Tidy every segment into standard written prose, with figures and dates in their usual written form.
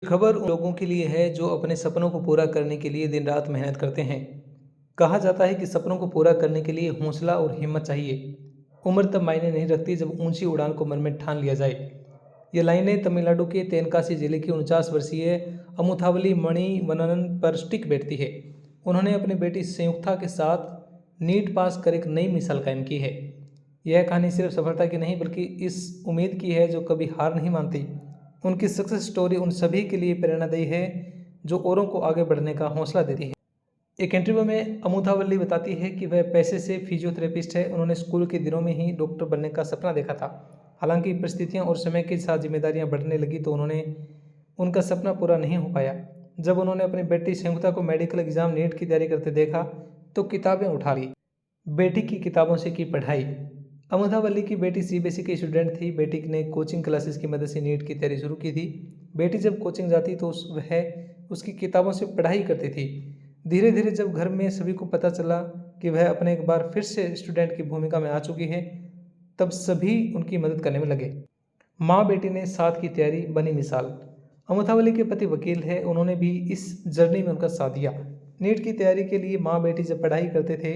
खबर उन लोगों के लिए है जो अपने सपनों को पूरा करने के लिए दिन रात मेहनत करते हैं। कहा जाता है कि सपनों को पूरा करने के लिए हौसला और हिम्मत चाहिए। उम्र तब मायने नहीं रखती जब ऊंची उड़ान को मन में ठान लिया जाए। ये लाइनें तमिलनाडु के तेनकासी जिले की 49 वर्षीय अमुथावली मणिवन्नन पर स्टिक बैठती है। उन्होंने अपनी बेटी संयुक्ता के साथ नीट पास कर एक नई मिसाल कायम की है। यह कहानी सिर्फ सफलता की नहीं बल्कि इस उम्मीद की है जो कभी हार नहीं मानती। उनकी सक्सेस स्टोरी उन सभी के लिए प्रेरणादायी है जो औरों को आगे बढ़ने का हौसला देती है। एक इंटरव्यू में अमुथावल्ली बताती है कि वह पैसे से फिजियोथेरेपिस्ट है। उन्होंने स्कूल के दिनों में ही डॉक्टर बनने का सपना देखा था। हालांकि परिस्थितियां और समय के साथ जिम्मेदारियां बढ़ने लगी तो उन्होंने उनका सपना पूरा नहीं हो पाया। जब उन्होंने अपनी बेटी संयुक्ता को मेडिकल एग्जाम नीट की तैयारी करते देखा तो किताबें उठा ली। बेटी की किताबों से की पढ़ाई। अमुथावल्ली की बेटी सीबीएसई की स्टूडेंट थी। बेटी ने कोचिंग क्लासेस की मदद से नीट की तैयारी शुरू की थी। बेटी जब कोचिंग जाती तो वह उसकी किताबों से पढ़ाई करती थी। धीरे धीरे जब घर में सभी को पता चला कि वह अपने एक बार फिर से स्टूडेंट की भूमिका में आ चुकी है तब सभी उनकी मदद करने में लगे। माँ बेटी ने साथ की तैयारी बनी मिसाल। अमुथावल्ली के पति वकील है। उन्होंने भी इस जर्नी में उनका साथ दिया। नीट की तैयारी के लिए माँ बेटी जब पढ़ाई करते थे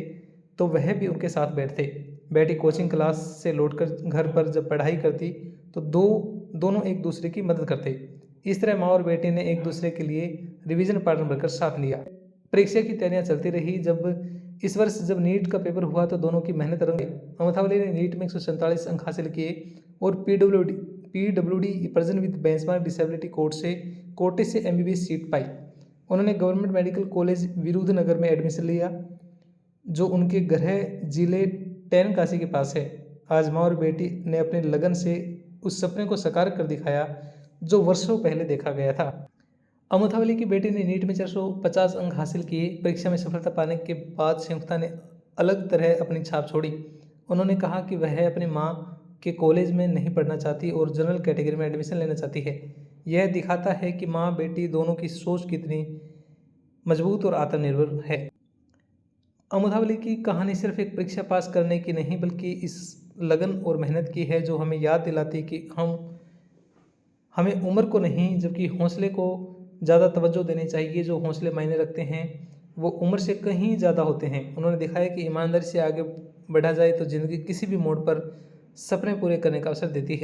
तो वह भी उनके साथ बैठते। बेटी कोचिंग क्लास से लौटकर घर पर जब पढ़ाई करती तो दोनों एक दूसरे की मदद करते। इस तरह माँ और बेटी ने एक दूसरे के लिए रिवीजन पार्टनर बनकर साथ लिया। परीक्षा की तैयारियां चलती रही। जब इस वर्ष जब नीट का पेपर हुआ तो दोनों की मेहनत रंग गई। अमुथावल्ली ने नीट में 147 अंक हासिल किए और PWD person with benchmark disability कोटे से एमबीबीएस सीट पाई। उन्होंने गवर्नमेंट मेडिकल कॉलेज विरुधनगर में एडमिशन लिया जो उनके गृह जिले तेनकासी के पास है। आज माँ और बेटी ने अपने लगन से उस सपने को साकार कर दिखाया जो वर्षों पहले देखा गया था। अमुथावल्ली की बेटी ने नीट में 450 अंक हासिल किए। परीक्षा में सफलता पाने के बाद संयुक्ता ने अलग तरह अपनी छाप छोड़ी। उन्होंने कहा कि वह अपनी माँ के कॉलेज में नहीं पढ़ना चाहती और जनरल कैटेगरी में एडमिशन लेना चाहती है। यह दिखाता है कि माँ बेटी दोनों की सोच कितनी मजबूत और आत्मनिर्भर है। अमुथावल्ली की कहानी सिर्फ एक परीक्षा पास करने की नहीं बल्कि इस लगन और मेहनत की है जो हमें याद दिलाती कि हमें उम्र को नहीं जबकि हौसले को ज़्यादा तवज्जो देनी चाहिए। जो हौसले मायने रखते हैं वो उम्र से कहीं ज़्यादा होते हैं। उन्होंने दिखाया कि ईमानदारी से आगे बढ़ा जाए तो ज़िंदगी किसी भी मोड़ पर सपने पूरे करने का अवसर देती है।